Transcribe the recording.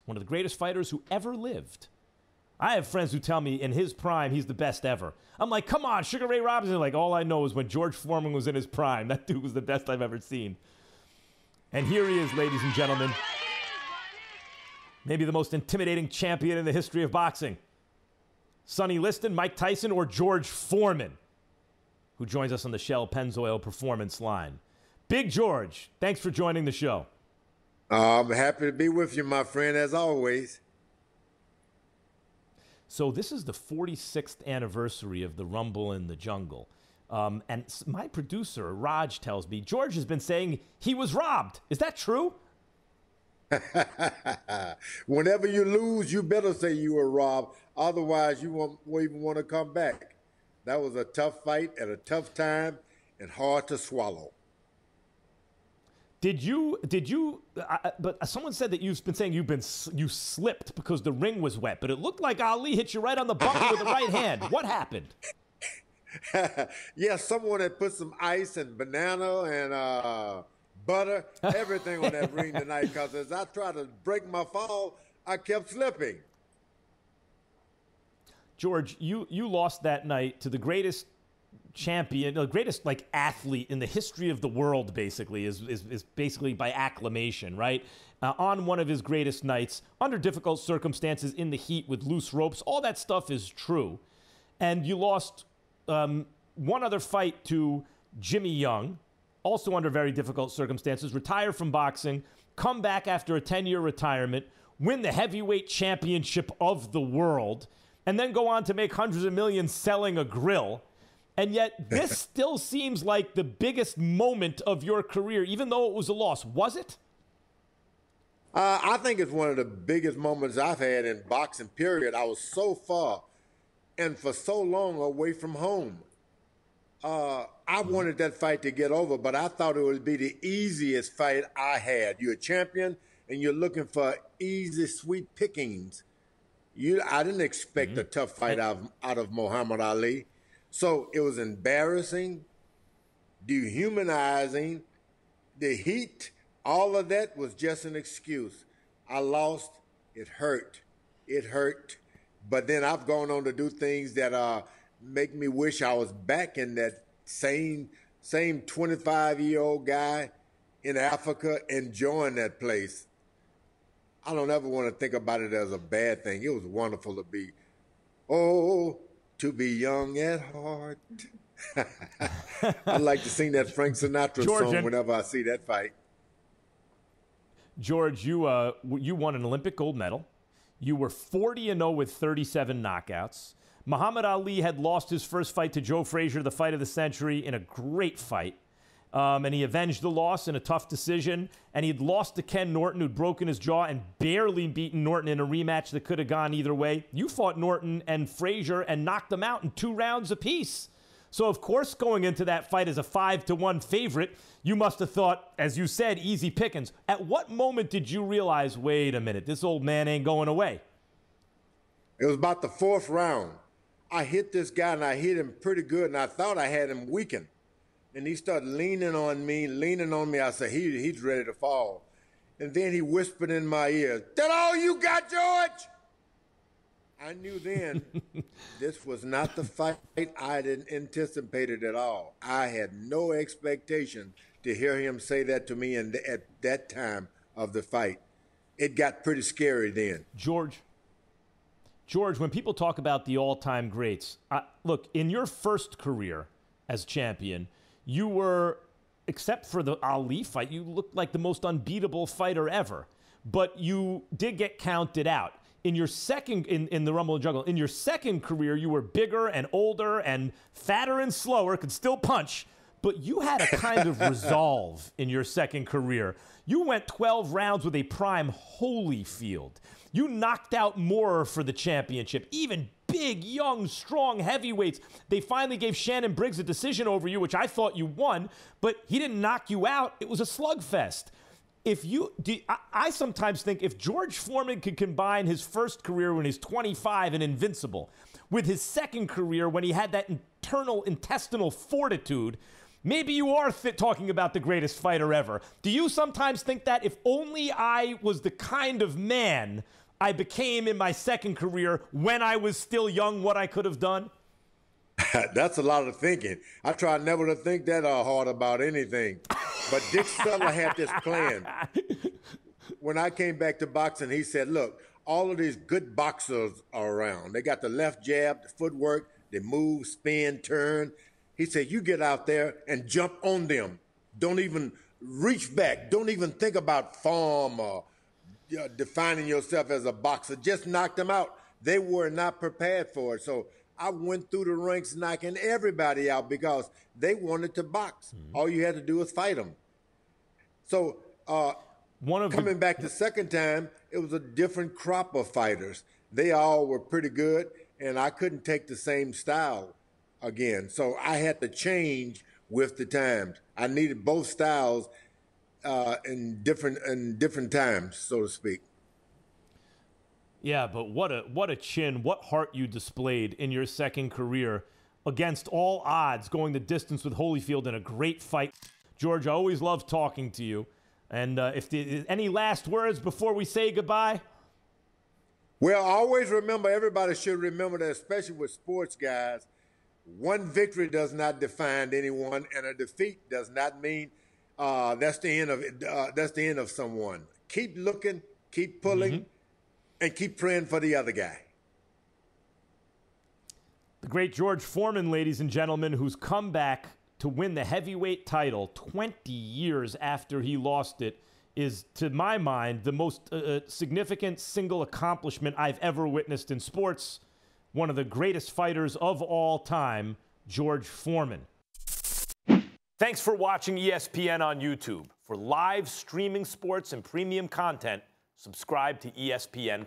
one of the greatest fighters who ever lived. I have friends who tell me in his prime, he's the best ever. I'm like, come on, Sugar Ray Robinson. Like, all I know is when George Foreman was in his prime, that dude was the best I've ever seen. And here he is, ladies and gentlemen. Maybe the most intimidating champion in the history of boxing. Sonny Liston, Mike Tyson, or George Foreman, who joins us on the Shell Pennzoil Performance line. Big George, thanks for joining the show. I'm happy to be with you, my friend, as always. So this is the 46th anniversary of the Rumble in the Jungle. And my producer, Raj, tells me George has been saying he was robbed. Is that true? Whenever you lose, you better say you were robbed. Otherwise, you won't even want to come back. That was a tough fight at a tough time and hard to swallow. But someone said that you've been saying you slipped because the ring was wet, but it looked like Ali hit you right on the bumper with the right hand. What happened? Yeah, someone had put some ice and banana and butter, everything on that ring tonight, because as I tried to break my fall, I kept slipping. George, you lost that night to the greatest champion, the greatest athlete in the history of the world, basically, is basically by acclamation, right? On one of his greatest nights, under difficult circumstances, in the heat with loose ropes, all that stuff is true. And you lost one other fight to Jimmy Young, also under very difficult circumstances, retire from boxing, come back after a 10-year retirement, win the heavyweight championship of the world, and then go on to make hundreds of millions selling a grill. And yet this still seems like the biggest moment of your career, even though it was a loss. Was it? I think it's one of the biggest moments I've had in boxing, period. I was so far and for so long away from home. I wanted that fight to get over, but I thought it would be the easiest fight I had. You're a champion, and you're looking for easy, sweet pickings. I didn't expect a tough fight out of Muhammad Ali. So it was embarrassing, dehumanizing. The heat, all of that was just an excuse. I lost. It hurt. It hurt. But then I've gone on to do things that make me wish I was back in that same 25-year-old guy in Africa enjoying that place. I don't ever want to think about it as a bad thing. It was wonderful to be, to be young at heart. I like to sing that Frank Sinatra song whenever I see that fight. George, you won an Olympic gold medal. You were 40-0 with 37 knockouts. Muhammad Ali had lost his first fight to Joe Frazier, the fight of the century, in a great fight. And he avenged the loss in a tough decision. And he'd lost to Ken Norton, who'd broken his jaw and barely beaten Norton in a rematch that could have gone either way. You fought Norton and Frazier and knocked them out in 2 rounds apiece. So, of course, going into that fight as a 5-1 favorite, you must have thought, as you said, easy pickings. At what moment did you realize, wait a minute, this old man ain't going away? It was about the 4th round. I hit this guy, and I hit him pretty good, and I thought I had him weakened. And he started leaning on me. I said, he's ready to fall. And then he whispered in my ear, "That all you got, George?" I knew then this was not the fight I didn't anticipate it at all. I had no expectation to hear him say that to me at that time of the fight. It got pretty scary then. George, when people talk about the all-time greats, look, in your first career as champion, you were, except for the Ali fight, you looked like the most unbeatable fighter ever. But you did get counted out. In your second, in the Rumble in the Jungle, in your second career, you were bigger and older and fatter and slower, could still punch, but you had a kind of resolve in your second career. You went 12 rounds with a prime Holyfield. You knocked out Moorer for the championship, even big, young, strong heavyweights. They finally gave Shannon Briggs a decision over you, which I thought you won, but he didn't knock you out. It was a slugfest. I sometimes think if George Foreman could combine his first career when he's 25 and invincible with his second career when he had that internal intestinal fortitude, maybe you are talking about the greatest fighter ever. Do you sometimes think that if only I was the kind of man I became in my second career when I was still young, what I could have done? That's a lot of thinking. I try never to think that hard about anything. But Dick Sutler had this plan. When I came back to boxing, he said, look, all of these good boxers are around. They got the left jab, the footwork, they move, spin, turn. He said, you get out there and jump on them. Don't even reach back. Don't even think about form or defining yourself as a boxer. Just knock them out. They were not prepared for it. So I went through the ranks knocking everybody out because they wanted to box. Mm-hmm. All you had to do was fight them. So coming back the second time, it was a different crop of fighters. They all were pretty good, and I couldn't take the same style again. So I had to change with the times. I needed both styles in different times, so to speak. Yeah, but what a chin, what heart you displayed in your second career against all odds, going the distance with Holyfield in a great fight. George, I always love talking to you. And any last words before we say goodbye? Well, always remember, everybody should remember that, especially with sports guys, one victory does not define anyone, and a defeat does not mean that's the end of it. That's the end of someone. Keep looking, keep pulling, and keep praying for the other guy. The great George Foreman, ladies and gentlemen, who's come back to win the heavyweight title 20 years after he lost it, is, to my mind, the most significant single accomplishment I've ever witnessed in sports. One of the greatest fighters of all time, George Foreman. Thanks for watching ESPN on YouTube. For live streaming sports and premium content, subscribe to ESPN+.